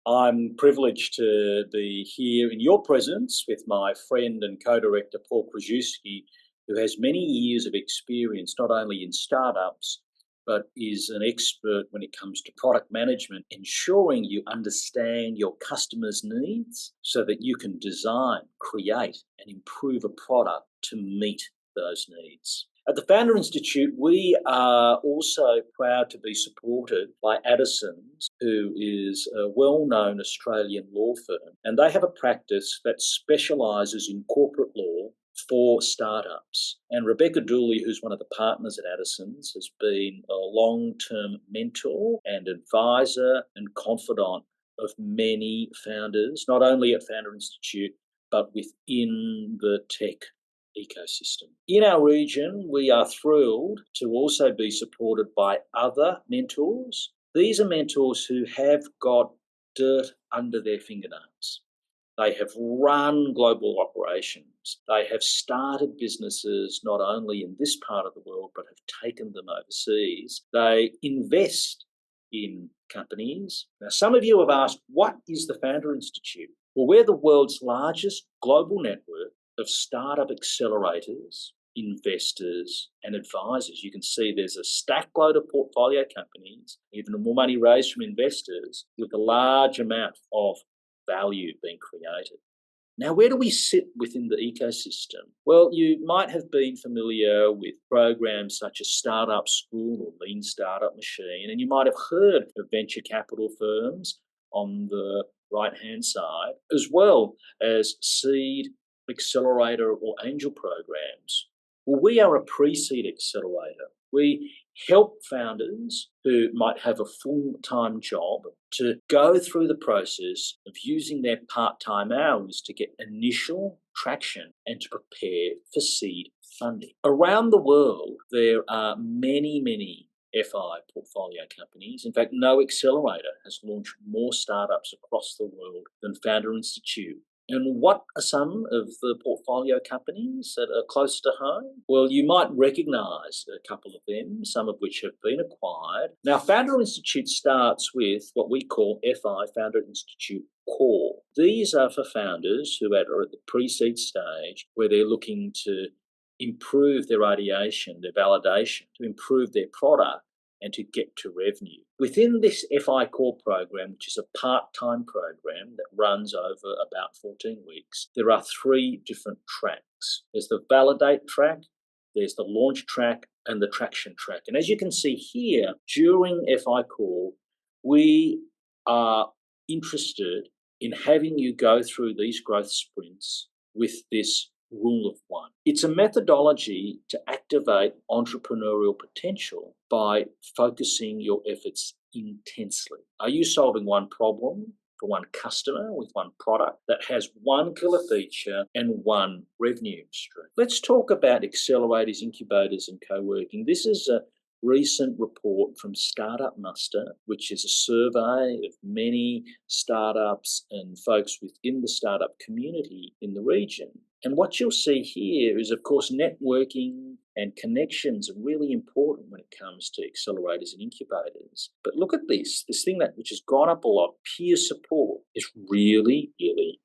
I'm privileged to be here in your presence with my friend and co-director Paul Krajewski, who has many years of experience not only in startups, but is an expert when it comes to product management, ensuring you understand your customers' needs so that you can design, create, and improve a product to meet those needs. At the Founder Institute, we are also proud to be supported by Addison's, who is a well-known Australian law firm, and they have a practice that specialises in corporate law for startups. And Rebecca Dooley, who's one of the partners at Addison's, has been a long-term mentor and advisor and confidant of many founders, not only at Founder Institute, but within the tech ecosystem. In our region, we are thrilled to also be supported by other mentors. These are mentors who have got dirt under their fingernails. They have run global operations. They have started businesses not only in this part of the world, but have taken them overseas. They invest in companies. Now, some of you have asked, what is the Founder Institute? Well, we're the world's largest global network of startup accelerators, investors, and advisors. You can see there's a stack load of portfolio companies, even more money raised from investors, with a large amount of value being created. Now, where do we sit within the ecosystem? Well, you might have been familiar with programs such as Startup School or Lean Startup Machine, and you might have heard of venture capital firms on the right-hand side, as well as seed, accelerator, or angel programs. Well, we are a pre-seed accelerator. We help founders who might have a full-time job to go through the process of using their part-time hours to get initial traction and to prepare for seed funding. Around the world, there are many FI portfolio companies. In fact, no accelerator has launched more startups across the world than Founder Institute. And what are some of the portfolio companies that are close to home? Well, you might recognise a couple of them, some of which have been acquired. Now, Founder Institute starts with what we call FI, Founder Institute Core. These are for founders who are at the pre-seed stage where they're looking to improve their ideation, their validation, to improve their product, and to get to revenue. Within this FI Core program, which is a part-time program that runs over about 14 weeks, there are 3 different tracks. There's the validate track, there's the launch track, and the traction track. And as you can see here, during FI Core, we are interested in having you go through these growth sprints with this rule of 1. It's a methodology to activate entrepreneurial potential by focusing your efforts intensely. Are you solving one problem for one customer with one product that has one killer feature and one revenue stream? Let's talk about accelerators, incubators, and co-working. This is a recent report from Startup Muster, which is a survey of many startups and folks within the startup community in the region. And what you'll see here is, of course, networking and connections are really important when it comes to accelerators and incubators. But look at this thing which has gone up a lot, peer support is really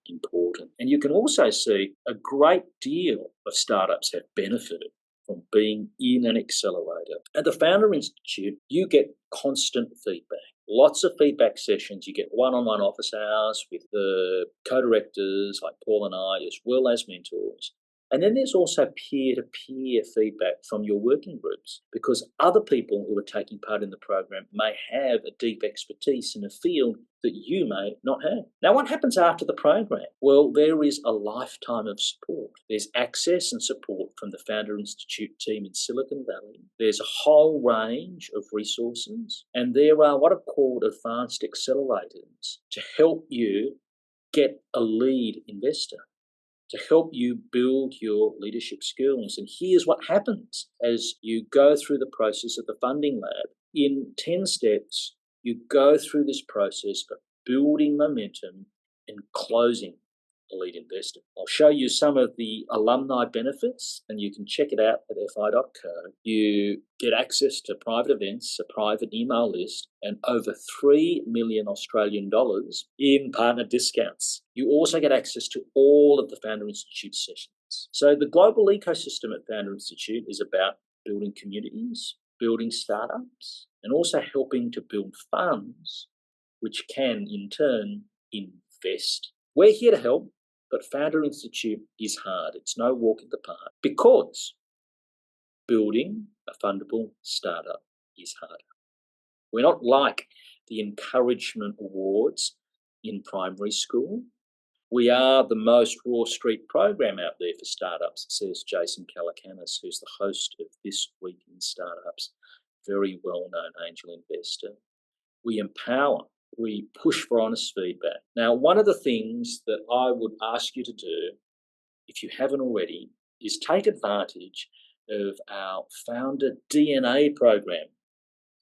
important. And you can also see a great deal of startups have benefited from being in an accelerator. At the Founder Institute, you get constant feedback. Lots of feedback sessions. You get one-on-one office hours with the co-directors like Paul and I, as well as mentors. And then there's also peer-to-peer feedback from your working groups, because other people who are taking part in the program may have a deep expertise in a field that you may not have. Now, what happens after the program? Well, there is a lifetime of support. There's access and support from the Founder Institute team in Silicon Valley. There's a whole range of resources, and there are what are called advanced accelerators to help you get a lead investor, to help you build your leadership skills. And here's what happens as you go through the process of the funding lab. In 10 steps, you go through this process of building momentum and closing a lead investor. I'll show you some of the alumni benefits, and you can check it out at fi.co. You get access to private events, a private email list, and over 3 million Australian dollars in partner discounts. You also get access to all of the Founder Institute sessions. So the global ecosystem at Founder Institute is about building communities, building startups, and also helping to build funds which can in turn invest. We're here to help, but Founder Institute is hard. It's no walk in the park because building a fundable startup is harder. We're not like the encouragement awards in primary school. We are the most raw street program out there for startups, says Jason Calacanis, who's the host of This Week in Startups, very well-known angel investor. We empower, we push for honest feedback. Now, one of the things that I would ask you to do, if you haven't already, is take advantage of our Founder DNA program.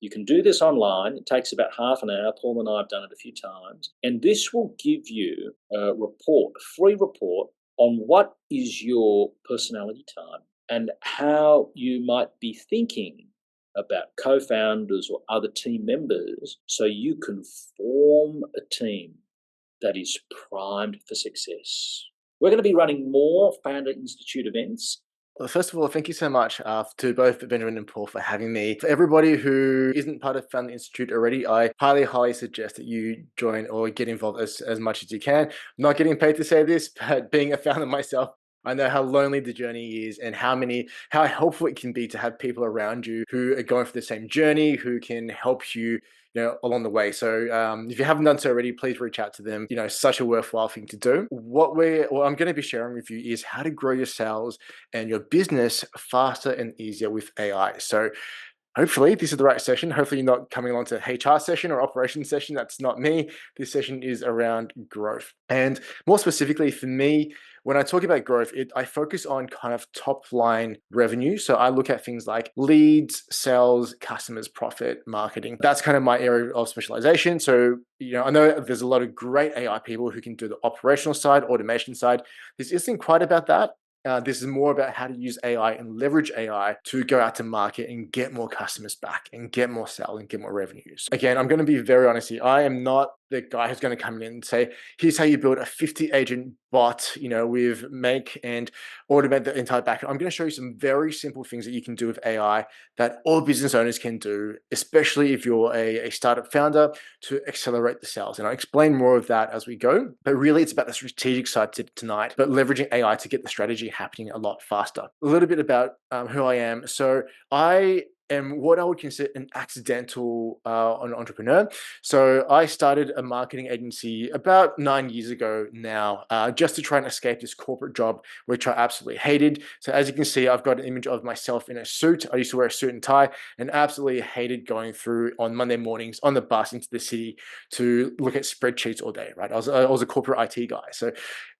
You can do this online. It takes about half an hour. Paul and I have done it a few times. And this will give you a report, a free report on what is your personality type and how you might be thinking about co-founders or other team members so you can form a team that is primed for success. We're going to be running more Founder Institute events. Well, first of all, thank you so much to both Benjamin and Paul for having me. For everybody who isn't part of Founder Institute already, I highly suggest that you join or get involved as much as you can. I'm not getting paid to say this, but being a founder myself, I know how lonely the journey is and how helpful it can be to have people around you who are going for the same journey, who can help you along the way. So if you haven't done so already, please reach out to them. Such a worthwhile thing to do. What I'm going to be sharing with you is how to grow your sales and your business faster and easier with AI. So hopefully this is the right session. Hopefully you're not coming along to HR session or operations session. That's not me. This session is around growth. And more specifically for me, when I talk about growth, I focus on kind of top line revenue. So I look at things like leads, sales, customers, profit, marketing. That's kind of my area of specialization. So, I know there's a lot of great AI people who can do the operational side, automation side. This isn't quite about that. This is more about how to use AI and leverage AI to go out to market and get more customers back and get more sales and get more revenues. Again, I'm going to be very honest here. I am not the guy who's going to come in and say, here's how you build a 50 agent bot, with Make and automate the entire back. I'm going to show you some very simple things that you can do with AI that all business owners can do, especially if you're a startup founder, to accelerate the sales. And I'll explain more of that as we go. But really, it's about the strategic side tonight, but leveraging AI to get the strategy happening a lot faster. A little bit about who I am. So I am what I would consider an accidental an entrepreneur. So I started a marketing agency about 9 years ago now, just to try and escape this corporate job, which I absolutely hated. So as you can see, I've got an image of myself in a suit. I used to wear a suit and tie and absolutely hated going through on Monday mornings on the bus into the city to look at spreadsheets all day, right? I was a corporate IT guy. So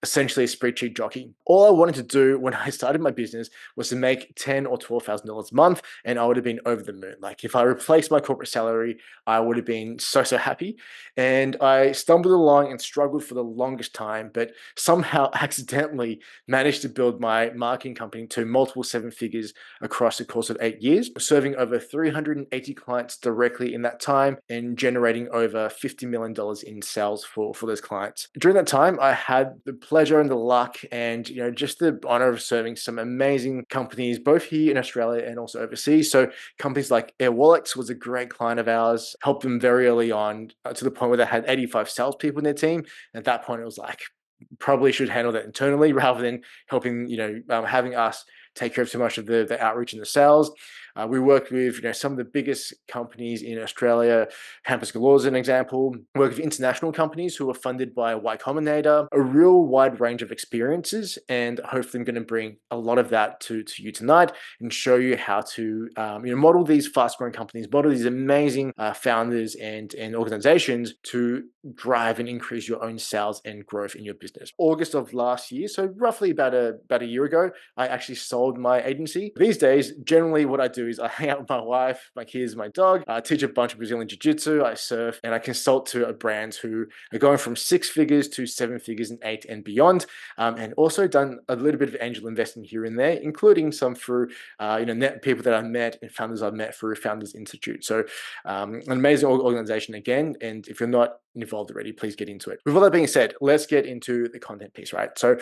essentially a spreadsheet jockey. All I wanted to do when I started my business was to make $10,000 or $12,000 a month, and I would have been over the moon. Like if I replaced my corporate salary, I would have been so happy. And I stumbled along and struggled for the longest time, but somehow accidentally managed to build my marketing company to multiple seven figures across the course of 8 years, serving over 380 clients directly in that time and generating over $50 million in sales for those clients. During that time, I had the pleasure and the luck and just the honor of serving some amazing companies, both here in Australia and also overseas. So companies like Air Wallets was a great client of ours, helped them very early on to the point where they had 85 salespeople in their team. And at that point, it was like, probably should handle that internally rather than helping, having us take care of so much of the outreach and the sales. We worked with some of the biggest companies in Australia. Campus Galore is an example. We work with international companies who are funded by Y Combinator. A real wide range of experiences, and hopefully I'm going to bring a lot of that to you tonight and show you how to model these fast-growing companies, model these amazing founders and organizations to drive and increase your own sales and growth in your business. August of last year, so roughly about a year ago, I actually sold my agency. These days, generally what I do do is I hang out with my wife, my kids, my dog. I teach a bunch of Brazilian jiu-jitsu, I surf, and I consult to brands who are going from 6 figures to 7 figures and 8 and beyond. And also done a little bit of angel investing here and there, including some through people that I've met and founders I've met through Founders Institute. So an amazing organization again. And if you're not involved already, please get into it. With all that being said, let's get into the content piece, right? So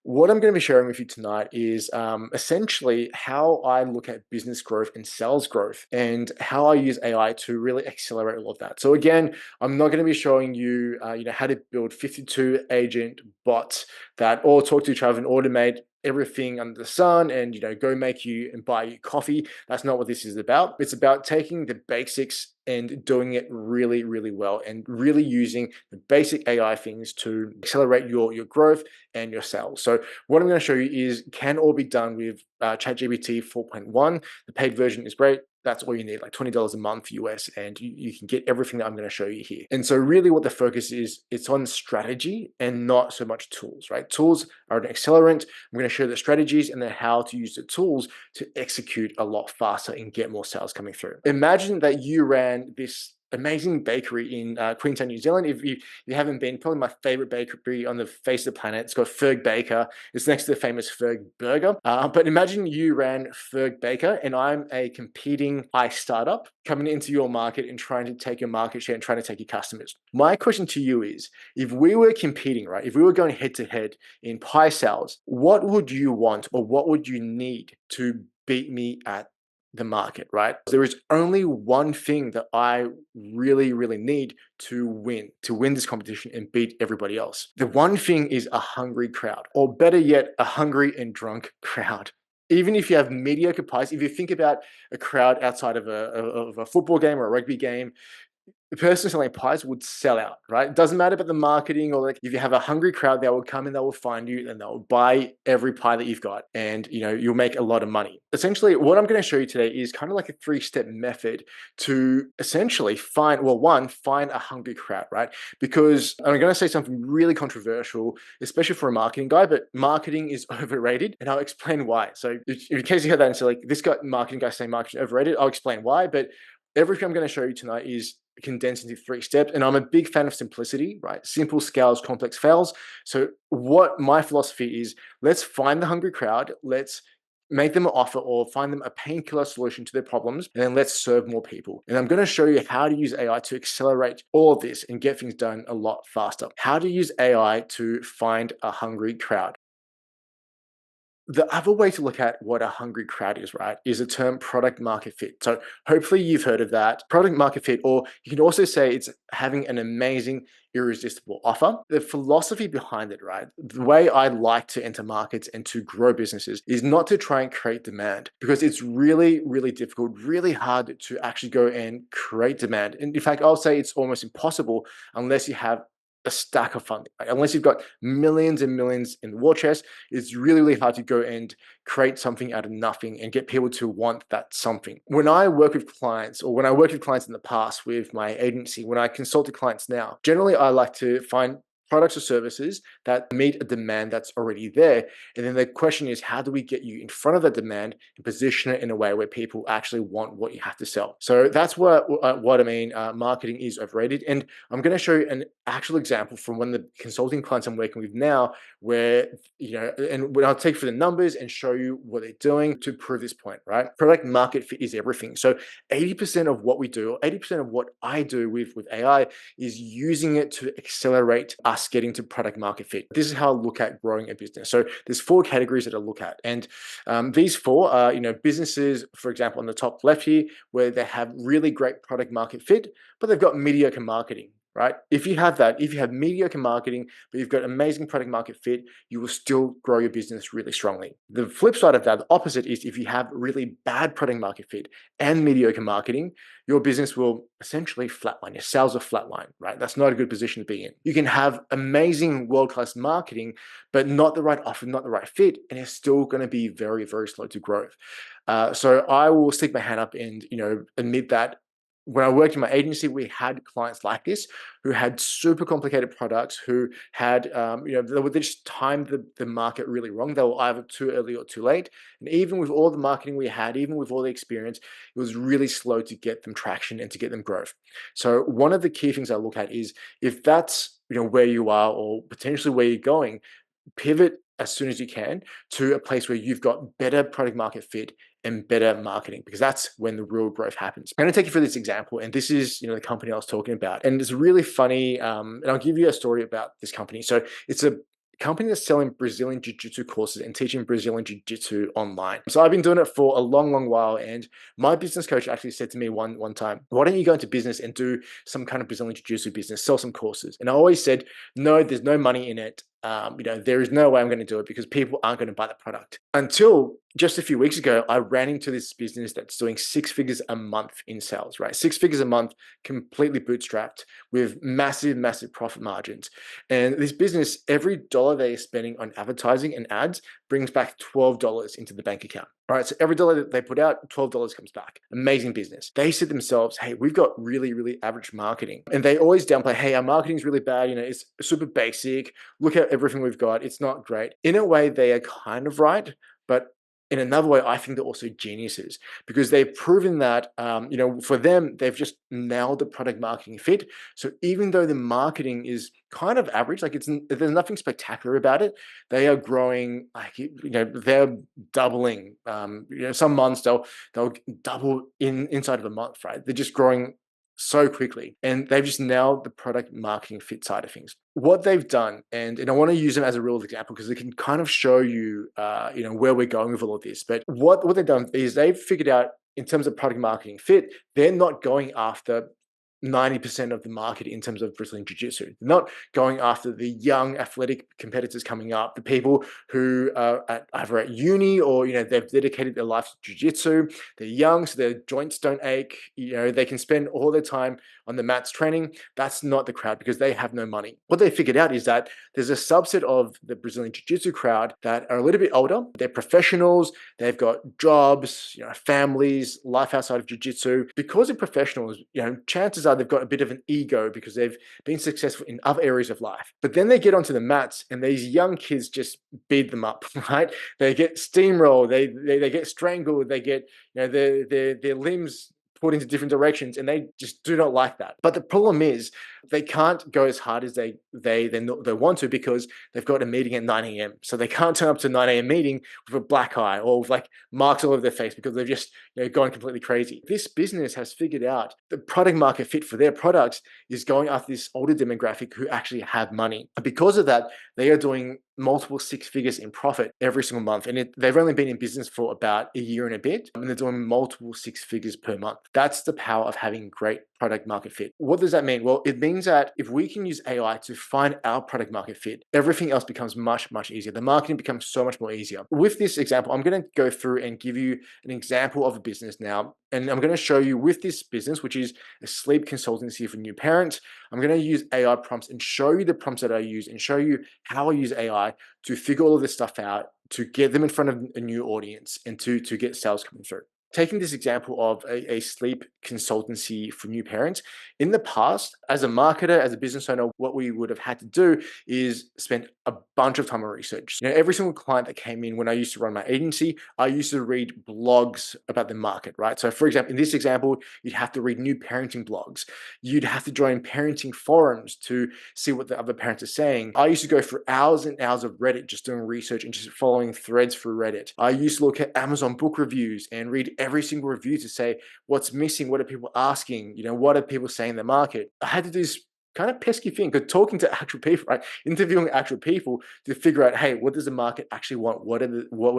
what I'm going to be sharing with you tonight is essentially how I look at business growth and sales growth and how I use AI to really accelerate all of that. So again, I'm not going to be showing you, how to build 52 agent bots that all talk to each other and automate everything under the sun and go make you and buy you coffee. That's not what this is about. It's about taking the basics and doing it really, really well and really using the basic AI things to accelerate your growth and your sales. So what I'm going to show you can all be done with ChatGPT 4.1. The paid version is great. That's all you need, like $20 a month US, and you can get everything that I'm going to show you here. And so really what the focus is, it's on strategy and not so much tools, right? Tools are an accelerant. I'm going to show the strategies and then how to use the tools to execute a lot faster and get more sales coming through. Imagine that you ran this amazing bakery in Queenstown, New Zealand. If you haven't been, probably my favorite bakery on the face of the planet. It's called Ferg Baker. It's next to the famous Ferg Burger. But imagine you ran Ferg Baker and I'm a competing high startup coming into your market and trying to take your market share and trying to take your customers. My question to you is, if we were competing, right, if we were going head to head in pie sales, what would you want or what would you need to beat me at the market, right? There is only one thing that I really, really need to win this competition and beat everybody else. The one thing is a hungry crowd, or better yet, a hungry and drunk crowd. Even if you have mediocre pies, if you think about a crowd outside of a football game or a rugby game, the person selling pies would sell out, right? It doesn't matter about the marketing or if you have a hungry crowd, they will come and they will find you and they'll buy every pie that you've got and you'll make a lot of money. Essentially, what I'm going to show you today is kind of like a 3-step method to essentially find a hungry crowd, right? Because I'm going to say something really controversial, especially for a marketing guy, but marketing is overrated and I'll explain why. So in case you heard that and say like, this guy, marketing guy saying marketing is overrated, I'll explain why, but everything I'm going to show you tonight is condensed into 3 steps. And I'm a big fan of simplicity, right? Simple scales, complex fails. So what my philosophy is, let's find the hungry crowd. Let's make them an offer or find them a painkiller solution to their problems. And then let's serve more people. And I'm going to show you how to use AI to accelerate all of this and get things done a lot faster. How to use AI to find a hungry crowd. The other way to look at what a hungry crowd is, right, is the term product market fit. So hopefully you've heard of that. Product market fit, or you can also say it's having an amazing, irresistible offer. The philosophy behind it, right, the way I like to enter markets and to grow businesses is not to try and create demand, because it's really, really difficult, really hard to actually go and create demand. And in fact, I'll say it's almost impossible unless you have a stack of funding. Right? Unless you've got millions and millions in the war chest, it's really, really hard to go and create something out of nothing and get people to want that something. When I work with clients, or when I worked with clients in the past with my agency, when I consult to clients now, generally I like to find products or services that meet a demand that's already there. And then the question is, how do we get you in front of that demand and position it in a way where people actually want what you have to sell? So that's what I mean. Marketing is overrated. And I'm going to show you an actual example from one of the consulting clients I'm working with now, where, and I'll take for the numbers and show you what they're doing to prove this point, right? Product market fit is everything. So 80% of what we do, or 80% of what I do with AI is using it to accelerate us getting to product market fit. This is how I look at growing a business. So there's 4 categories that I look at. And these 4 are, businesses, for example, on the top left here, where they have really great product market fit, but they've got mediocre marketing. Right? If you have mediocre marketing, but you've got amazing product market fit, you will still grow your business really strongly. The flip side of that, the opposite, is if you have really bad product market fit and mediocre marketing, your business will essentially flatline. Your sales will flatline, right? That's not a good position to be in. You can have amazing world-class marketing, but not the right offer, not the right fit, and it's still going to be very, very slow to growth. So I will stick my hand up and, admit that when I worked in my agency, we had clients like this who had super complicated products, who had, they just timed the market really wrong. They were either too early or too late. And even with all the marketing we had, even with all the experience, it was really slow to get them traction and to get them growth. So one of the key things I look at is, if that's, where you are or potentially where you're going, pivot as soon as you can to a place where you've got better product market fit and better marketing, because that's when the real growth happens. I'm going to take you through this example, and this is, the company I was talking about, and it's really funny. And I'll give you a story about this company. So it's a company that's selling Brazilian Jiu-Jitsu courses and teaching Brazilian Jiu-Jitsu online. So I've been doing it for a long, long while, and my business coach actually said to me one time, "Why don't you go into business and do some kind of Brazilian Jiu-Jitsu business, sell some courses?" And I always said, "No, there's no money in it. There is no way I'm going to do it because people aren't going to buy the product." Until just a few weeks ago, I ran into this business that's doing 6 figures a month in sales, right? 6 figures a month, completely bootstrapped with massive, massive profit margins. And this business, every dollar they're spending on advertising and ads brings back $12 into the bank account. All right, so every dollar that they put out, $12 comes back. Amazing business. They said themselves, "Hey, we've got really, really average marketing." And they always downplay, "Hey, our marketing's really bad. It's super basic. Look at everything we've got. It's not great." In a way, they are kind of right, but in another way, I think they're also geniuses, because they've proven that, for them, they've just nailed the product marketing fit. So even though the marketing is kind of average, like there's nothing spectacular about it, they are growing, like, they're doubling. Some months they'll double inside of a month, right? They're just growing so quickly, and they've just nailed the product marketing fit side of things. What they've done, and I want to use them as a real example because it can kind of show you, where we're going with all of this. But what they've done is they've figured out, in terms of product marketing fit, they're not going after 90% of the market in terms of Brazilian Jiu-Jitsu. They're not going after the young athletic competitors coming up, the people who are either at uni or, they've dedicated their life to Jiu-Jitsu. They're young, so their joints don't ache. They can spend all their time on the mats training. That's not the crowd, because they have no money. What they figured out is that there's a subset of the Brazilian Jiu-Jitsu crowd that are a little bit older. They're professionals. They've got jobs, families, life outside of Jiu-Jitsu. Because they're professionals, chances are they've got a bit of an ego because they've been successful in other areas of life. But then they get onto the mats, and these young kids just beat them up, right? They get steamrolled. They get strangled. They get, their limbs put into different directions, and they just do not like that. But the problem is they can't go as hard as they want to, because they've got a meeting at 9 a.m. So they can't turn up to a 9 a.m. meeting with a black eye or with like marks all over their face because they've just gone completely crazy. This business has figured out the product market fit for their products is going after this older demographic who actually have money. And because of that, they are doing multiple 6 figures in profit every single month. And they've only been in business for about a year and a bit, and they're doing multiple 6 figures per month. That's the power of having great product market fit. What does that mean? Well, it means that if we can use AI to find our product market fit, everything else becomes much, much easier. The marketing becomes so much more easier. With this example, I'm going to go through and give you an example of a business now. And I'm going to show you with this business, which is a sleep consultancy for new parents. I'm going to use AI prompts and show you the prompts that I use and show you how I use AI to figure all of this stuff out, to get them in front of a new audience, and to get sales coming through. Taking this example of a sleep consultancy for new parents, in the past, as a marketer, as a business owner, what we would have had to do is spend a bunch of time on research. Every single client that came in when I used to run my agency, I used to read blogs about the market, right? So for example, in this example, you'd have to read new parenting blogs. You'd have to join parenting forums to see what the other parents are saying. I used to go for hours and hours of Reddit just doing research and just following threads through Reddit. I used to look at Amazon book reviews and read every single review to say what's missing, what are people asking, what are people saying in the market. I had to do this kind of pesky thing, because talking to actual people, right, interviewing actual people to figure out, hey, what does the market actually want? What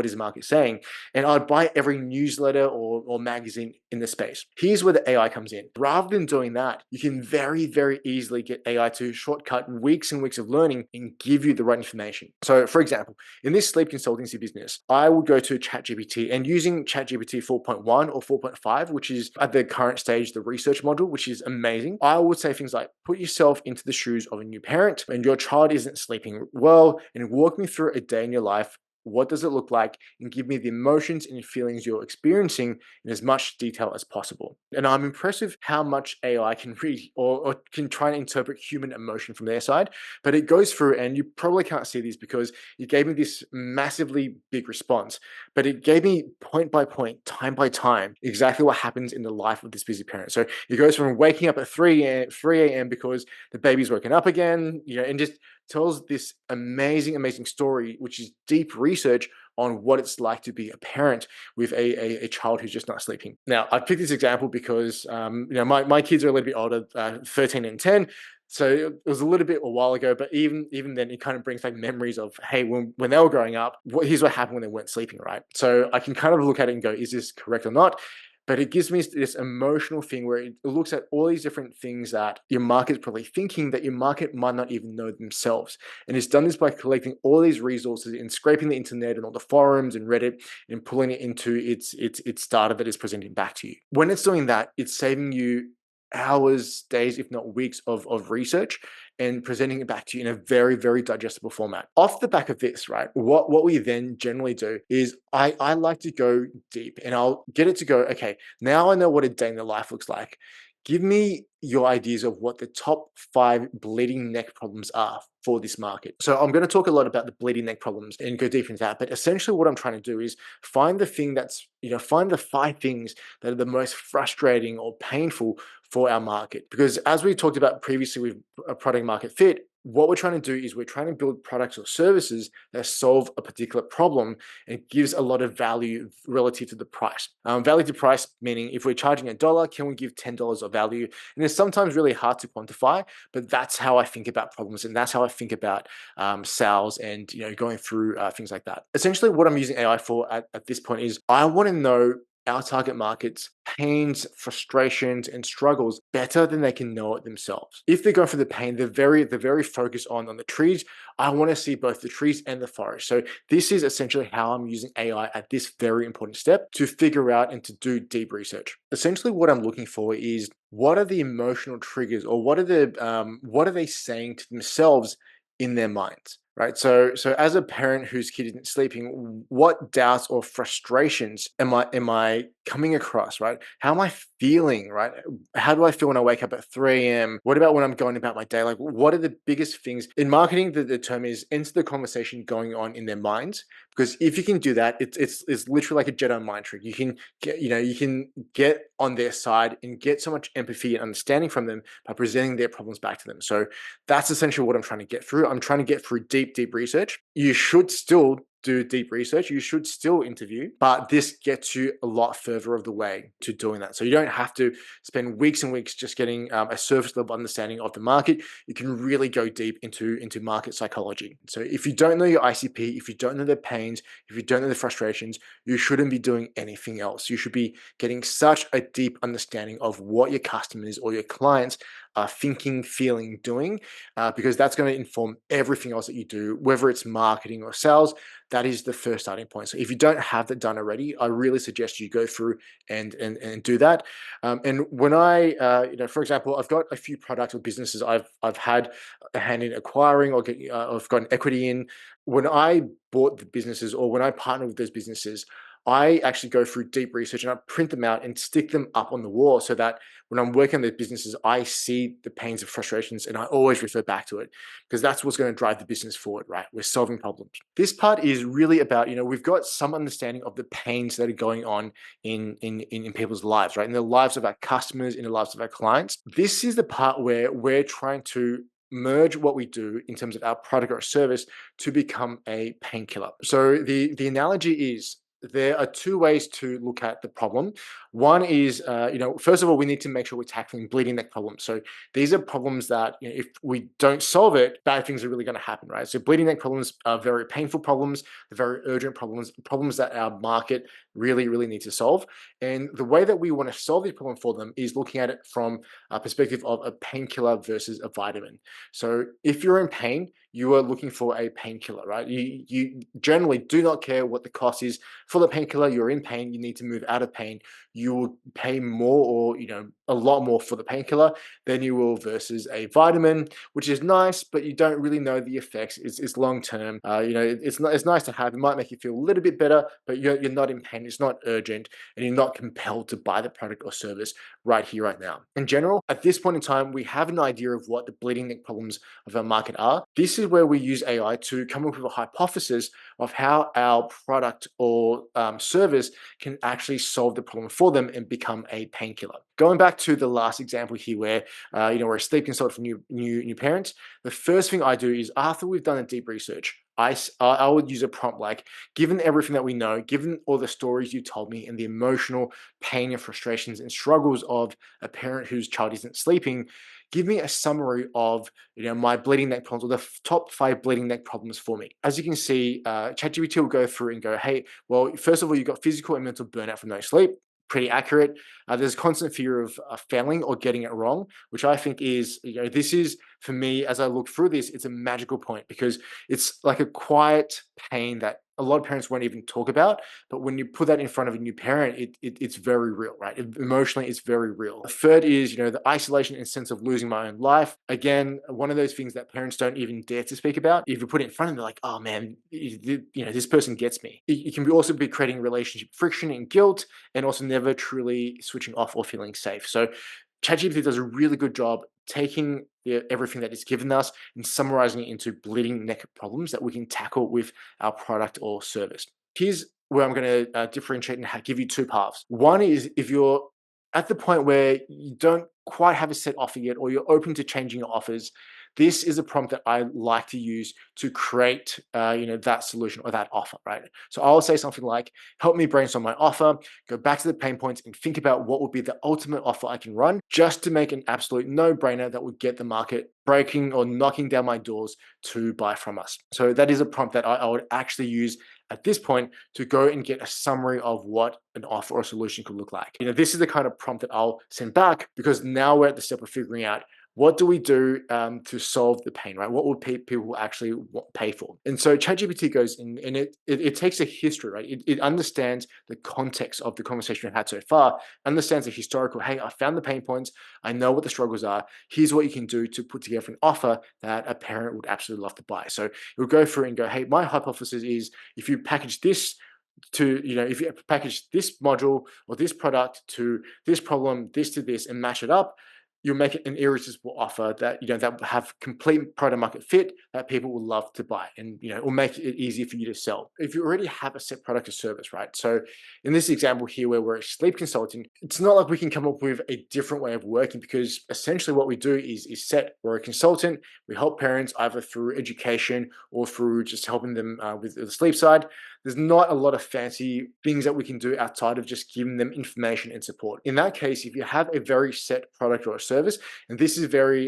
is the market saying? And I'd buy every newsletter or magazine in the space. Here's where the AI comes in. Rather than doing that, you can very, very easily get AI to shortcut weeks and weeks of learning and give you the right information. So for example, in this sleep consultancy business, I would go to ChatGPT, and using ChatGPT 4.1 or 4.5, which is at the current stage, the research module, which is amazing. I would say things like, put yourself into the shoes of a new parent and your child isn't sleeping well, and walk me through a day in your life what does it look like, and give me the emotions and feelings you're experiencing in as much detail as possible. And I'm impressed with how much AI can read or can try and interpret human emotion from their side, but it goes through, and you probably can't see these because it gave me this massively big response, but it gave me point by point, time by time, exactly what happens in the life of this busy parent. So it goes from waking up at 3 a.m. because the baby's woken up again, and just tells this amazing story, which is deep research on what it's like to be a parent with a child who's just not sleeping. Now, I picked this example because my kids are a little bit older, 13 and 10. So it was a little bit a while ago, but even then, it kind of brings like memories of, hey, when they were growing up, here's what happened when they weren't sleeping, right? So I can kind of look at it and go, is this correct or not? But it gives me this emotional thing where it looks at all these different things that your market's probably thinking that your market might not even know themselves. And it's done this by collecting all these resources and scraping the internet and all the forums and Reddit and pulling it into its data that is presenting back to you. When it's doing that, it's saving you hours, days, if not weeks of research and presenting it back to you in a very digestible format. Off the back of this, right, what we then generally do is I like to go deep, and I'll get it to go, okay, now I know what a day in the life looks like. Give me your ideas of what the top 5 bleeding neck problems are for this market. So I'm going to talk a lot about the bleeding neck problems and go deep into that. But essentially what I'm trying to do is find the thing find the 5 things that are the most frustrating or painful for our market. Because as we talked about previously with a product market fit, what we're trying to do is we're trying to build products or services that solve a particular problem and gives a lot of value relative to the price. Value to price, meaning if we're charging $1, can we give $10 of value? And it's sometimes really hard to quantify, but that's how I think about problems, and that's how I think about sales and going through things like that. Essentially, what I'm using AI for at this point is I want to know our target market's pains, frustrations, and struggles better than they can know it themselves. If they're going for the pain, they're very focused on the trees. I want to see both the trees and the forest. So this is essentially how I'm using AI at this very important step to figure out and to do deep research. Essentially, what I'm looking for is what are the emotional triggers, or what are they saying to themselves in their minds, right? So as a parent whose kid isn't sleeping, what doubts or frustrations am I coming across, right? How am I feeling, right? How do I feel when I wake up at 3 a.m.? What about when I'm going about my day? Like, what are the biggest things in marketing? The term is enter the conversation going on in their minds. Because if you can do that, it's literally like a Jedi mind trick. You can get on their side and get so much empathy and understanding from them by presenting their problems back to them. So that's essentially what I'm trying to get through. I'm trying to get through deep research. You should still do deep research. You should still interview, but this gets you a lot further of the way to doing that. So you don't have to spend weeks and weeks just getting a surface level understanding of the market. You can really go deep into market psychology. So if you don't know your ICP, if you don't know their pains, if you don't know the frustrations, you shouldn't be doing anything else. You should be getting such a deep understanding of what your customers or your clients are thinking, feeling, doing, because that's going to inform everything else that you do, whether it's marketing or sales. That is the first starting point. So if you don't have that done already, I really suggest you go through and do that. And when for example, I've got a few products or businesses I've had a hand in acquiring or I've got an equity in. When I bought the businesses or when I partner with those businesses, I actually go through deep research and I print them out and stick them up on the wall so that when I'm working on those businesses, I see the pains and frustrations and I always refer back to it because that's what's going to drive the business forward, right? We're solving problems. This part is really about, we've got some understanding of the pains that are going on in people's lives, right? In the lives of our customers, in the lives of our clients. This is the part where we're trying to merge what we do in terms of our product or service to become a painkiller. So the analogy is there are 2 ways to look at the problem. One is, first of all, we need to make sure we're tackling bleeding neck problems. So these are problems that if we don't solve it, bad things are really going to happen, right? So bleeding neck problems are very painful problems, they're very urgent problems that our market really need to solve. And the way that we want to solve this problem for them is looking at it from a perspective of a painkiller versus a vitamin. So if you're in pain, you are looking for a painkiller, right? You generally do not care what the cost is for the painkiller. You're in pain, you need to move out of pain. you will pay more, or a lot more for the painkiller than you will versus a vitamin, which is nice, but you don't really know the effects. It's long term. It's nice to have. It might make you feel a little bit better, but you're not in pain. It's not urgent, and you're not compelled to buy the product or service right here, right now. In general, at this point in time, we have an idea of what the bleeding neck problems of our market are. This is where we use AI to come up with a hypothesis of how our product or service can actually solve the problem for them and become a painkiller. Going back to the last example here, where we're a sleep consultant for new parents, the first thing I do is, after we've done a deep research, I would use a prompt like, given everything that we know, given all the stories you told me and the emotional pain and frustrations and struggles of a parent whose child isn't sleeping, give me a summary of my bleeding neck problems, or the top 5 bleeding neck problems for me. As you can see, ChatGPT will go through and go, hey, well, first of all, you've got physical and mental burnout from no sleep. Pretty accurate. There's constant fear of failing or getting it wrong, which I think is, this is, for me, as I look through this, it's a magical point, because it's like a quiet pain that a lot of parents won't even talk about. But when you put that in front of a new parent, it's very real, right? Emotionally, it's very real. The third is, the isolation and sense of losing my own life. Again, one of those things that parents don't even dare to speak about. If you put it in front of them, they're like, oh man, this person gets me. It can also be creating relationship friction and guilt, and also never truly switching off or feeling safe. So ChatGPT does a really good job taking everything that it's given us and summarizing it into bleeding neck problems that we can tackle with our product or service. Here's where I'm going to differentiate and give you 2 paths. One is, if you're at the point where you don't quite have a set offer yet, or you're open to changing your offers, this is a prompt that I like to use to create, that solution or that offer, right? So I'll say something like, help me brainstorm my offer, go back to the pain points and think about what would be the ultimate offer I can run, just to make an absolute no-brainer that would get the market breaking or knocking down my doors to buy from us. So that is a prompt that I would actually use at this point to go and get a summary of what an offer or solution could look like. This is the kind of prompt that I'll send back, because now we're at the step of figuring out, what do we do to solve the pain, right? What would people actually pay for? And so ChatGPT goes in, and it takes a history, right? It understands the context of the conversation we've had so far, understands the historical, hey, I found the pain points, I know what the struggles are, here's what you can do to put together an offer that a parent would absolutely love to buy. So it will go through and go, hey, my hypothesis is, if you package this if you package this module or this product to this problem, this to this, and match it up, you'll make it an irresistible offer that that will have complete product market fit that people will love to buy, and it will make it easy for you to sell. If you already have a set product or service, right? So in this example here, where we're a sleep consultant, it's not like we can come up with a different way of working, because essentially what we do is set. We're a consultant. We help parents either through education or through just helping them with the sleep side. There's not a lot of fancy things that we can do outside of just giving them information and support. In that case, if you have a very set product or a service, and this is very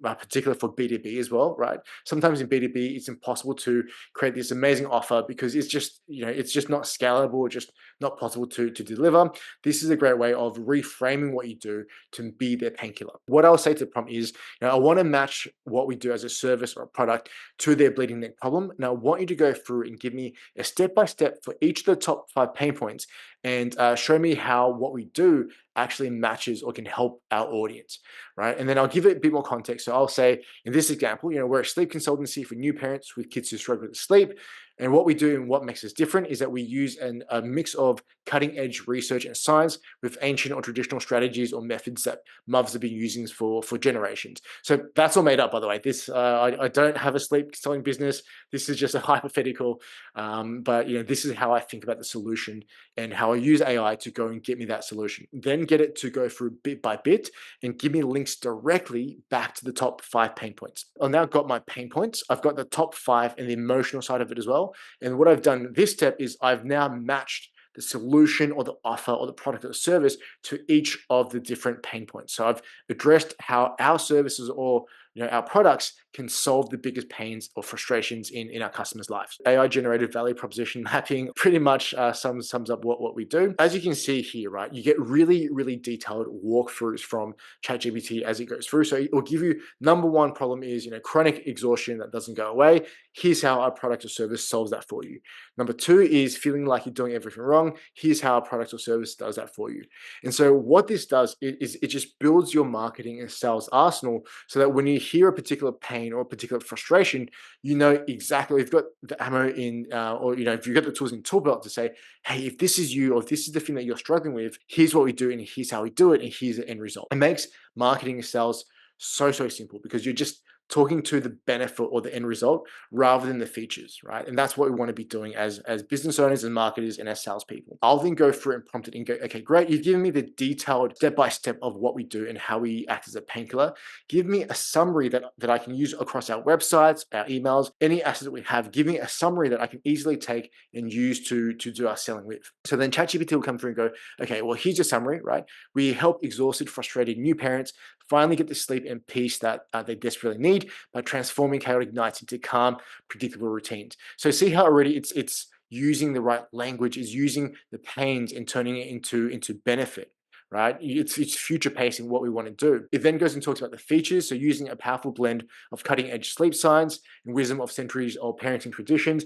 particular for B2B as well, right? Sometimes in B2B, it's impossible to create this amazing offer, because it's just not scalable, or just not possible to deliver. This is a great way of reframing what you do to be their painkiller. What I'll say to the prompt is, I want to match what we do as a service or a product to their bleeding neck problem. Now, I want you to go through and give me a step-by-step for each of the top 5 pain points, and show me how what we do actually matches or can help our audience, right? And then I'll give it a bit more context. So I'll say, in this example, we're a sleep consultancy for new parents with kids who struggle with sleep. And what we do and what makes us different is that we use a mix of cutting edge research and science with ancient or traditional strategies or methods that mothers have been using for generations. So that's all made up, by the way. This I don't have a sleep consulting business. This is just a hypothetical. But this is how I think about the solution, and how I use AI to go and get me that solution. Then get it to go through bit by bit and give me links directly back to the top 5 pain points. I've now got my pain points. I've got the top 5 and the emotional side of it as well. And what I've done this step is, I've now matched the solution or the offer or the product or the service to each of the different pain points. So I've addressed how our services or our products can solve the biggest pains or frustrations in our customers' lives. AI generated value proposition mapping pretty much sums up what we do. As you can see here, right, you get really, really detailed walkthroughs from ChatGPT as it goes through. So it will give you, number one problem is, chronic exhaustion that doesn't go away. Here's how our product or service solves that for you. Number two is feeling like you're doing everything wrong. Here's how our product or service does that for you. And so what this does is it just builds your marketing and sales arsenal so that when you hear a particular pain or a particular frustration, you know exactly, you've got the ammo in, or if you've got the tools in tool belt to say, hey, if this is you or if this is the thing that you're struggling with, here's what we do and here's how we do it and here's the end result. It makes marketing and sales so simple because you're just talking to the benefit or the end result rather than the features, right? And that's what we want to be doing as business owners and marketers and as salespeople. I'll then go through and prompt it and go, okay, great. You've given me the detailed step-by-step of what we do and how we act as a painkiller. Give me a summary that I can use across our websites, our emails, any asset that we have. Give me a summary that I can easily take and use to do our selling with. So then ChatGPT will come through and go, okay, well, here's your summary, right? We help exhausted, frustrated new parents finally get the sleep and peace that they desperately need by transforming chaotic nights into calm, predictable routines. So see how already it's using the right language, is using the pains and turning it into benefit. Right? It's future pacing what we want to do. It then goes and talks about the features. So using a powerful blend of cutting edge sleep science and wisdom of centuries of parenting traditions,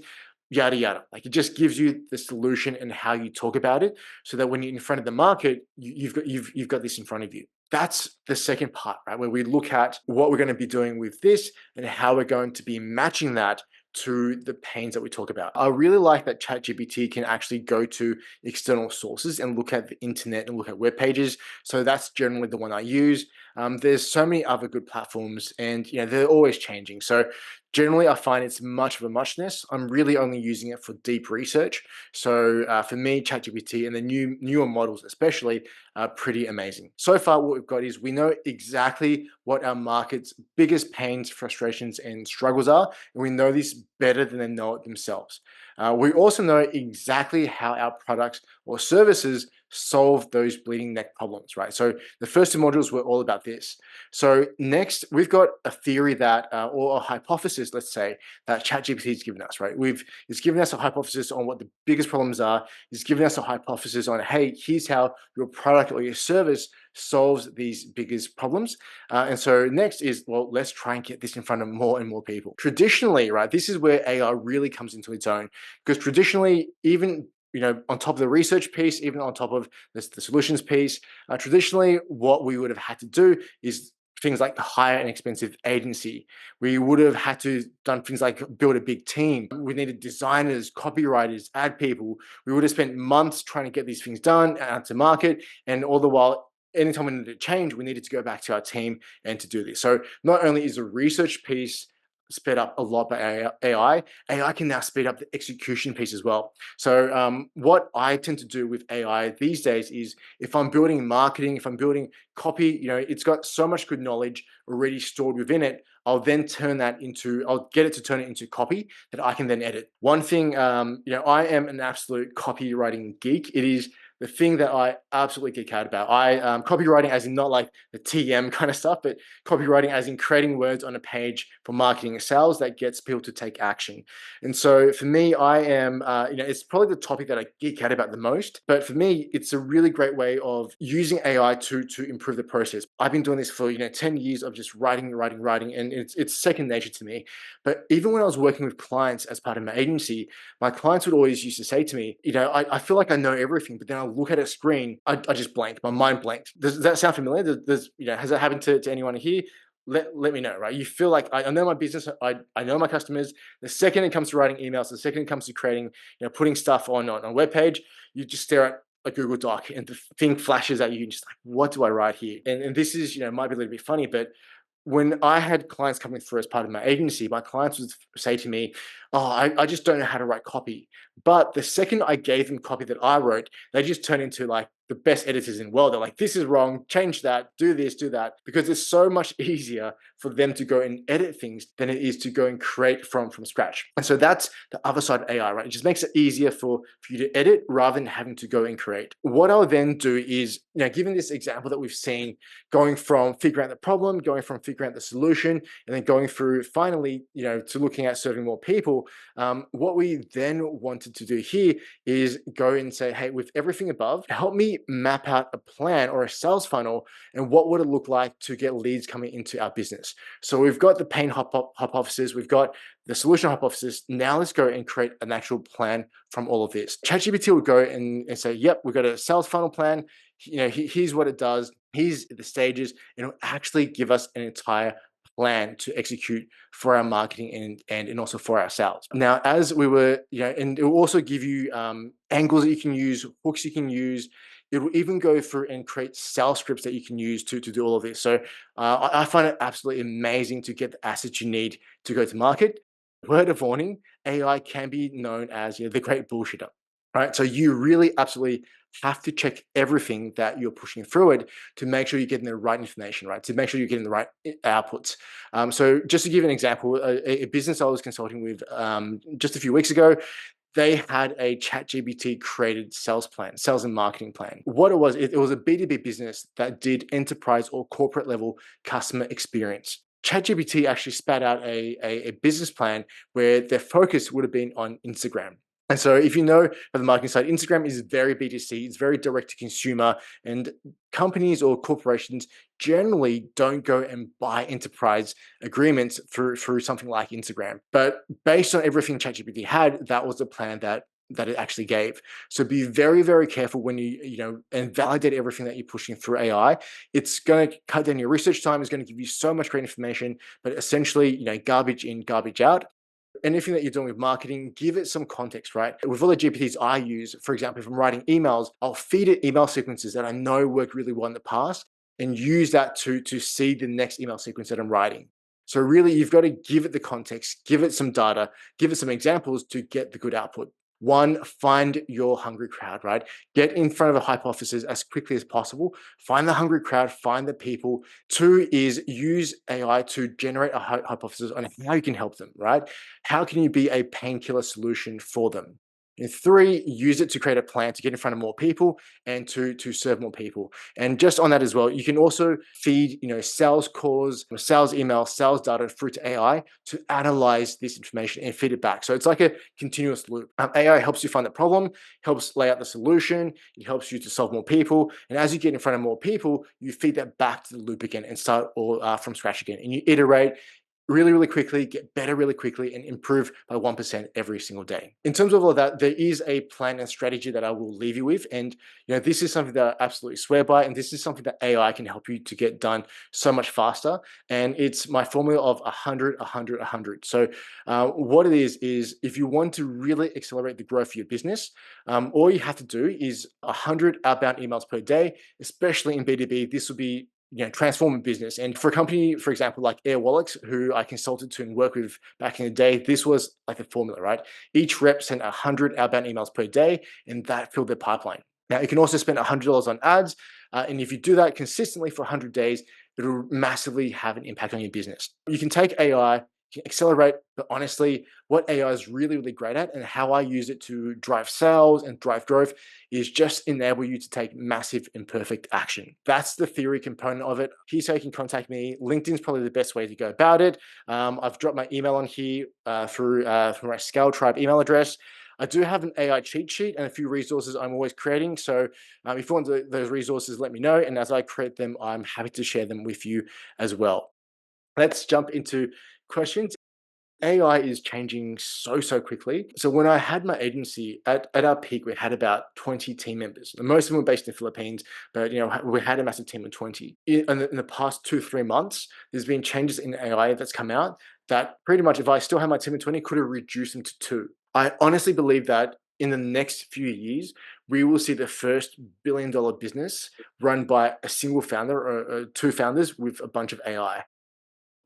yada yada. Like it just gives you the solution and how you talk about it, so that when you're in front of the market, you've got this in front of you. That's the second part, right? Where we look at what we're going to be doing with this and how we're going to be matching that to the pains that we talk about. I really like that ChatGPT can actually go to external sources and look at the internet and look at web pages. So that's generally the one I use. There's so many other good platforms, and they're always changing. So generally, I find it's much of a muchness. I'm really only using it for deep research. So for me, ChatGPT and the newer models especially are pretty amazing. So far, what we've got is we know exactly what our market's biggest pains, frustrations, and struggles are, and we know this better than they know it themselves. We also know exactly how our products or services solve those bleeding neck problems, right? So the first two modules were all about this. So next, we've got a theory that, or a hypothesis, let's say, that ChatGPT has given us, right? It's given us a hypothesis on what the biggest problems are. It's given us a hypothesis on, hey, here's how your product or your service solves these biggest problems. And so next is, well, let's try and get this in front of more and more people. Traditionally, right, this is where AI really comes into its own, because traditionally, even on top of the research piece, even on top of the solutions piece, traditionally what we would have had to do is things like hire an expensive agency. We would have had to done things like build a big team. We needed designers, copywriters, ad people. We would have spent months trying to get these things done out to market, and all the while, anytime we needed to change, we needed to go back to our team and to do this. So not only is the research piece sped up a lot by AI can now speed up the execution piece as well. So what I tend to do with AI these days is, if I'm building marketing, if I'm building copy, it's got so much good knowledge already stored within it. I'll then I'll get it to turn it into copy that I can then edit. One thing, I am an absolute copywriting geek. It is the thing that I absolutely geek out about. Copywriting as in not like the TM kind of stuff, but copywriting as in creating words on a page for marketing and sales that gets people to take action. And so for me, I am, it's probably the topic that I geek out about the most. But for me, it's a really great way of using AI to improve the process. I've been doing this for 10 years of just writing, and it's second nature to me. But even when I was working with clients as part of my agency, my clients would always used to say to me, I feel like I know everything, but then I'll look at a screen, I just blanked, my mind blanked. Does that sound familiar? Has that happened to anyone here? Let me know, right? You feel like I know my business, I know my customers. The second it comes to writing emails, the second it comes to creating, putting stuff on a web page, you just stare at a Google Doc and the thing flashes at you and just like, what do I write here? And this is, might be a little bit funny, but when I had clients coming through as part of my agency, my clients would say to me, oh, I just don't know how to write copy. But the second I gave them copy that I wrote, they just turned into like the best editors in the world. They're like, this is wrong, change that, do this, do that, because it's so much easier for them to go and edit things than it is to go and create from scratch. And so that's the other side of AI, right? It just makes it easier for you to edit rather than having to go and create. What I'll then do is, given this example that we've seen, going from figuring out the problem, going from figuring out the solution, and then going through finally, to looking at serving more people, what we then wanted to do here is go and say, hey, with everything above, help me map out a plan or a sales funnel, and what would it look like to get leads coming into our business. So we've got the pain hypothesis, we've got the solution hypothesis. Now let's go and create an actual plan from all of this. ChatGPT will go and say, yep, we've got a sales funnel plan. Here's what it does. Here's the stages, and it'll actually give us an entire plan to execute for our marketing and also for our sales. Now, as we were, and it will also give you angles that you can use, hooks you can use. It will even go through and create sales scripts that you can use to do all of this. So I find it absolutely amazing to get the assets you need to go to market. Word of warning, AI can be known as the great bullshitter, right? So you really absolutely have to check everything that you're pushing through it to make sure you're getting the right information, right? To make sure you're getting the right outputs. So just to give an example, a business I was consulting with just a few weeks ago, they had a ChatGPT created sales and marketing plan. What it was a B2B business that did enterprise or corporate level customer experience. ChatGPT actually spat out a business plan where their focus would have been on Instagram. And so if you know on the marketing side, Instagram is very B2C, it's very direct to consumer, and companies or corporations generally don't go and buy enterprise agreements through something like Instagram. But based on everything ChatGPT had, that was the plan that it actually gave. So be very, very careful when and validate everything that you're pushing through AI. It's going to cut down your research time. It's going to give you so much great information, but essentially, garbage in, garbage out. Anything that you're doing with marketing, give it some context, right? With all the GPTs I use, for example, if I'm writing emails, I'll feed it email sequences that I know work really well in the past and use that to seed the next email sequence that I'm writing. So really, you've got to give it the context, give it some data, give it some examples to get the good output. One, find your hungry crowd, right? Get in front of a hypothesis as quickly as possible. Find the hungry crowd, find the people. Two is use AI to generate a hypothesis on how you can help them, right? How can you be a painkiller solution for them? And three, use it to create a plan to get in front of more people and to serve more people. And just on that as well, you can also feed, sales calls, sales email, sales data through to AI to analyze this information and feed it back. So it's like a continuous loop. AI helps you find the problem, helps lay out the solution, it helps you to solve more people. And as you get in front of more people, you feed that back to the loop again and start all from scratch again. And you iterate really, really quickly, get better really quickly, and improve by 1% every single day. In terms of all of that, there is a plan and strategy that I will leave you with. And this is something that I absolutely swear by, and this is something that AI can help you to get done so much faster. And it's my formula of 100, 100, 100. So what it is if you want to really accelerate the growth of your business, all you have to do is 100 outbound emails per day, especially in B2B. This will be transform a business. And for a company, for example, like Air Wallets, who I consulted to and worked with back in the day, this was like the formula, right? Each rep sent 100 outbound emails per day, and that filled their pipeline. Now, you can also spend $100 on ads. And if you do that consistently for 100 days, it'll massively have an impact on your business. You can take AI, can accelerate, but honestly, what AI is really, really great at and how I use it to drive sales and drive growth is just enable you to take massive imperfect action. That's the theory component of it. Here's how you can contact me. LinkedIn's probably the best way to go about it. I've dropped my email on here through my Scale Tribe email address. I do have an AI cheat sheet and a few resources I'm always creating. So if you want those resources, let me know. And as I create them, I'm happy to share them with you as well. Let's jump into questions. AI is changing so quickly. So when I had my agency at our peak, we had about 20 team members. Most of them were based in the Philippines, but we had a massive team of 20. In the past 2-3 months, there's been changes in AI that's come out that pretty much, if I still had my team of 20, could have reduced them to 2. I honestly believe that in the next few years, we will see the first billion-dollar business run by a single founder or 2 founders with a bunch of AI.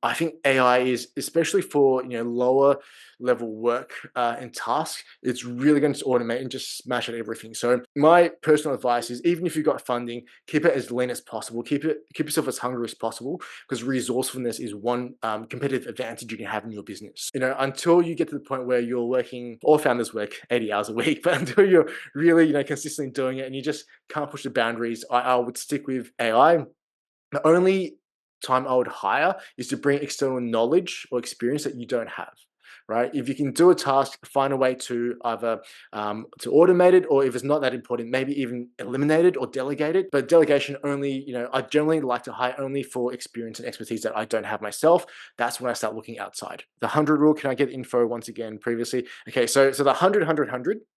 I think AI is, especially for lower level work and tasks, it's really going to automate and just smash at everything. So my personal advice is, even if you've got funding, keep it as lean as possible. Keep yourself as hungry as possible, because resourcefulness is one competitive advantage you can have in your business. Until you get to the point where you're working, all founders work 80 hours a week, but until you're really consistently doing it and you just can't push the boundaries, I would stick with AI. The only time I would hire is to bring external knowledge or experience that you don't have, right? If you can do a task, find a way to either to automate it, or if it's not that important, maybe even eliminate it or delegate it. But delegation only, I generally like to hire only for experience and expertise that I don't have myself. That's when I start looking outside. The 100 rule, can I get info once again previously? Okay, so the 100,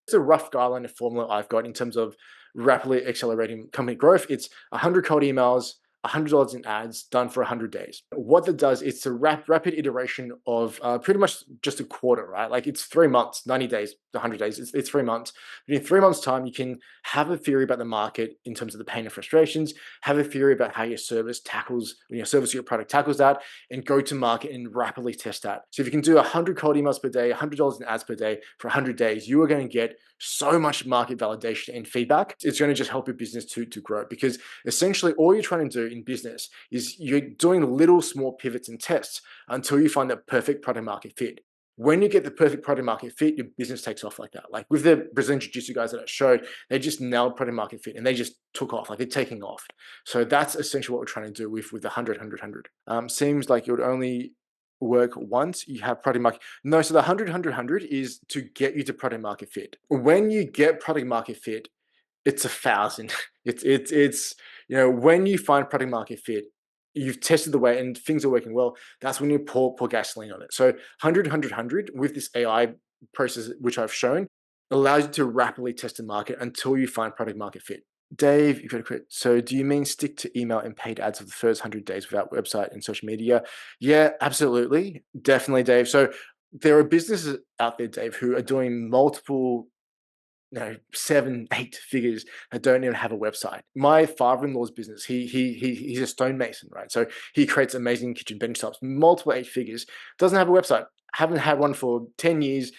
it's a rough guideline and formula I've got in terms of rapidly accelerating company growth. It's 100 cold emails, $100 in ads done for 100 days. What that does, it's a rapid iteration of pretty much just a quarter, right? Like, it's 3 months, 90 days, 100 days, it's 3 months. But in 3 months' time, you can have a theory about the market in terms of the pain and frustrations, have a theory about how your service tackles, your product tackles that, and go to market and rapidly test that. So if you can do 100 cold emails per day, $100 in ads per day for 100 days, you are going to get so much market validation and feedback. It's going to just help your business to grow, because essentially all you're trying to do in business is you're doing little small pivots and tests until you find the perfect product market fit. When you get the perfect product market fit, your business takes off like that. Like with the Brazilian Jiu-Jitsu guys that I showed, they just nailed product market fit and they just took off, like they're taking off. So that's essentially what we're trying to do with the 100. Seems like it would only work once you have product market. No, so the 100 is to get you to product market fit. When you get product market fit, it's 1,000. It's when you find product market fit, you've tested the way and things are working well. That's when you pour gasoline on it. So 100 with this AI process, which I've shown, allows you to rapidly test the market until you find product market fit. Dave, you've got to quit. So do you mean stick to email and paid ads for the first 100 days without website and social media? Yeah, absolutely. Definitely, Dave. So there are businesses out there, Dave, who are doing multiple 7, 8 figures that don't even have a website. My father-in-law's business, he's a stonemason, right? So he creates amazing kitchen bench tops, multiple 8 figures, doesn't have a website. Haven't had one for 10 years,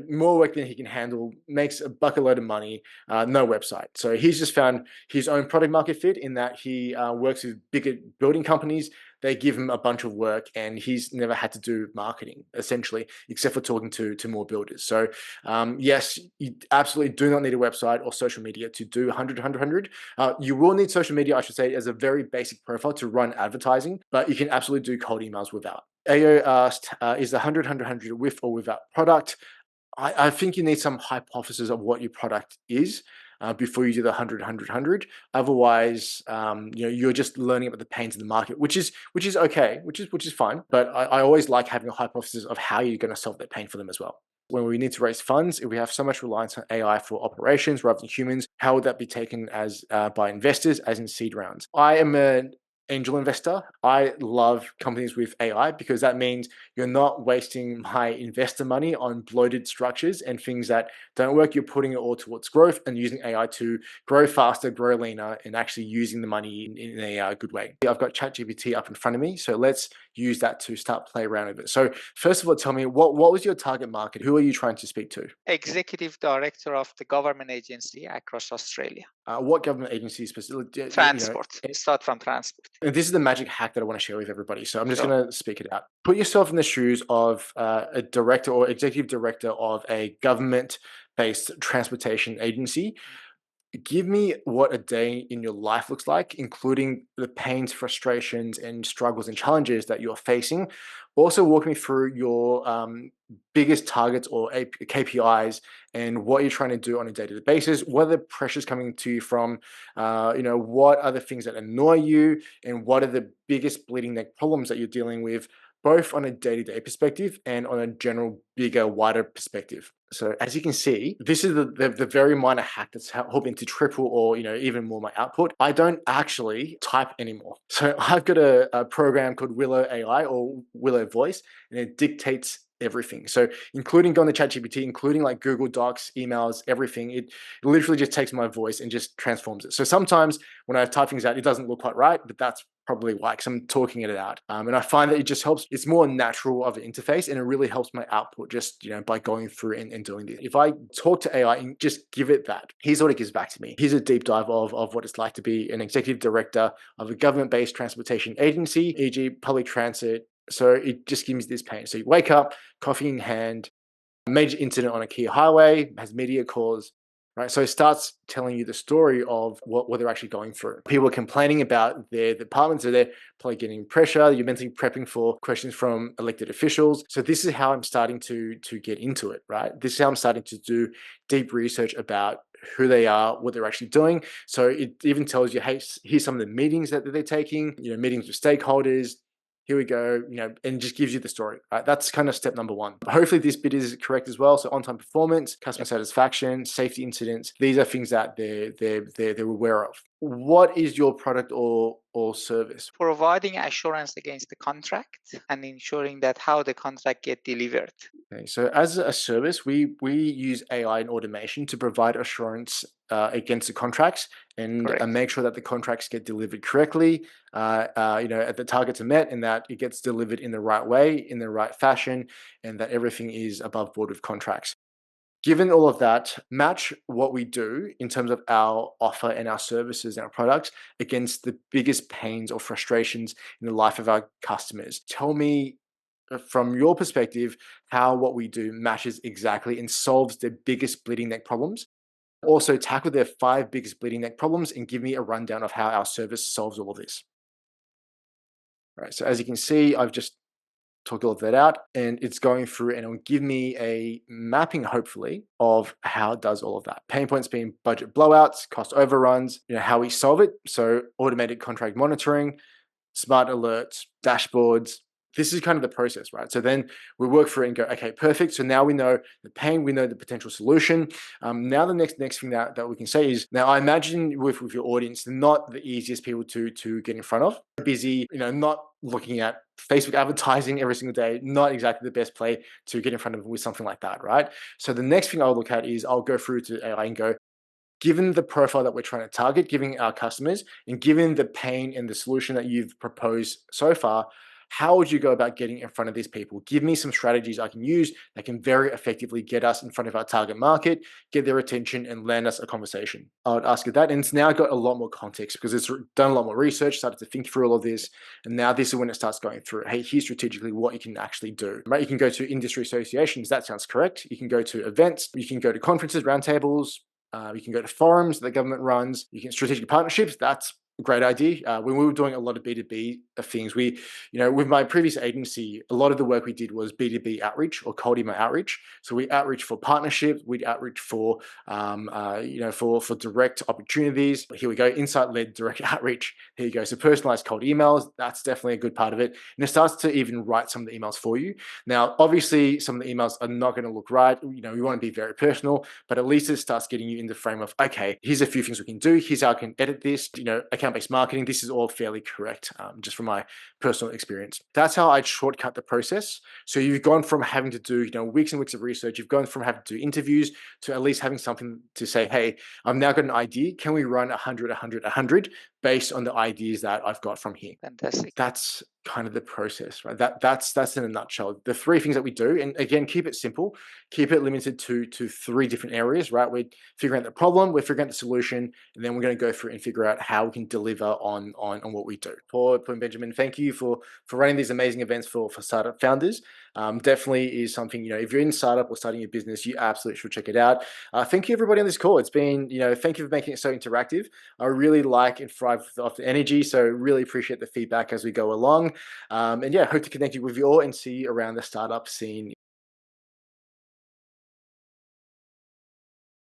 more work than he can handle, makes a bucket load of money, no website. So he's just found his own product market fit in that he works with bigger building companies. They give him a bunch of work and he's never had to do marketing, essentially, except for talking to more builders. So yes, you absolutely do not need a website or social media to do 100. You will need social media, I should say, as a very basic profile to run advertising, but you can absolutely do cold emails without. AO asked, is the 100 with or without product? I think you need some hypothesis of what your product is before you do the 100. Otherwise, you're just learning about the pains of the market, which is okay, which is fine. But I always like having a hypothesis of how you're going to solve that pain for them as well. When we need to raise funds, if we have so much reliance on AI for operations rather than humans, how would that be taken as by investors, as in seed rounds? I am an angel investor. I love companies with AI because that means you're not wasting my investor money on bloated structures and things that don't work. You're putting it all towards growth and using AI to grow faster, grow leaner, and actually using the money in a good way. I've got ChatGPT up in front of me, so let's use that to start play around with it. So first of all, tell me, what was your target market? Who are you trying to speak to? Executive Director of the government agency across Australia. What government agency specifically? Transport. Start from transport. And this is the magic hack that I want to share with everybody. So I'm just Sure. going to speak it out. Put yourself in the shoes of a director or executive director of a government-based transportation agency. Give me what a day in your life looks like, including the pains, frustrations, and struggles and challenges that you're facing. Also, walk me through your biggest targets or KPIs and what you're trying to do on a day-to-day basis. What are the pressures coming to you from? What are the things that annoy you, and what are the biggest bleeding neck problems that you're dealing with, both on a day-to-day perspective and on a general, bigger, wider perspective. So as you can see, this is the very minor hack that's helping to triple or even more my output. I don't actually type anymore. So I've got a program called Willow AI or Willow Voice, and it dictates everything. So including going to ChatGPT, including like Google Docs, emails, everything, it literally just takes my voice and just transforms it. So sometimes when I type things out, it doesn't look quite right, but that's probably like. So I'm talking it out. And I find that it just helps. It's more natural of an interface, and it really helps my output just, by going through and doing this. If I talk to AI and just give it that, here's what it gives back to me. Here's a deep dive of what it's like to be an executive director of a government-based transportation agency, e.g. public transit. So it just gives me this pain. So you wake up, coffee in hand, major incident on a key highway, has media calls, right? So it starts telling you the story of what they're actually going through. People are complaining about their departments, so they're probably getting pressure. You're mentally prepping for questions from elected officials. So this is how I'm starting to get into it, right? This is how I'm starting to do deep research about who they are, what they're actually doing. So it even tells you, hey, here's some of the meetings that they're taking, meetings with stakeholders. Here we go, and just gives you the story, right? That's kind of step number one. But hopefully this bit is correct as well. So on-time performance, customer satisfaction, safety incidents, these are things that they're aware of. What is your product or service? Providing assurance against the contract and ensuring that how the contract get delivered. Okay, so as a service, we use AI and automation to provide assurance against the contracts and make sure that the contracts get delivered correctly, at the targets are met, and that it gets delivered in the right way, in the right fashion, and that everything is above board with contracts. Given all of that, match what we do in terms of our offer and our services and our products against the biggest pains or frustrations in the life of our customers. Tell me from your perspective how what we do matches exactly and solves their biggest bleeding neck problems. Also, tackle their 5 biggest bleeding neck problems and give me a rundown of how our service solves all of this. All right, so as you can see, I've just talked all of that out, and it's going through and it'll give me a mapping, hopefully, of how it does all of that. Pain points being budget blowouts, cost overruns, how we solve it. So automated contract monitoring, smart alerts, dashboards. This is kind of the process, right? So then we work through it and go, okay, perfect. So now we know the pain, we know the potential solution. Now the next thing that we can say is, now I imagine with your audience, they're not the easiest people to get in front of. They're busy, not looking at Facebook advertising every single day, not exactly the best play to get in front of with something like that, right? So the next thing I'll look at is I'll go through to AI and go, given the profile that we're trying to target, giving our customers, and given the pain and the solution that you've proposed so far, how would you go about getting in front of these people? Give me some strategies I can use that can very effectively get us in front of our target market, get their attention, and land us a conversation. I would ask it that, and it's now got a lot more context because it's done a lot more research, started to think through all of this, and now this is when it starts going through, hey, here's strategically what you can actually do, right? You can go to industry associations, that sounds correct. You can go to events, you can go to conferences, roundtables, you can go to forums that the government runs. You can strategic partnerships. That's a great idea. When we were doing a lot of B2B things, with my previous agency, a lot of the work we did was B2B outreach or cold email outreach. So we outreach for partnerships. We'd outreach for, for direct opportunities. Here we go, insight-led direct outreach. Here you go. So personalized cold emails. That's definitely a good part of it. And it starts to even write some of the emails for you. Now, obviously, some of the emails are not going to look right. We want to be very personal, but at least it starts getting you in the frame of, okay, here's a few things we can do. Here's how I can edit this. Account-based marketing. This is all fairly correct, just from my personal experience. That's how I'd shortcut the process. So you've gone from having to do, weeks and weeks of research. You've gone from having to do interviews to at least having something to say, hey, I've now got an idea. Can we run 100 based on the ideas that I've got from here? Fantastic. That's kind of the process, right? That's in a nutshell. The 3 things that we do, and again, keep it simple, keep it limited to 3 different areas, right? We're figuring out the problem, we're figuring out the solution, and then we're going to go through and figure out how we can deliver on what we do. Paul and Benjamin, thank you for running these amazing events for startup founders. Definitely is something, if you're in startup or starting your business, you absolutely should check it out. Thank you everybody on this call. It's been, thank you for making it so interactive. I really like and thrive off the energy, so really appreciate the feedback as we go along. And yeah, hope to connect you with you all and see you around the startup scene.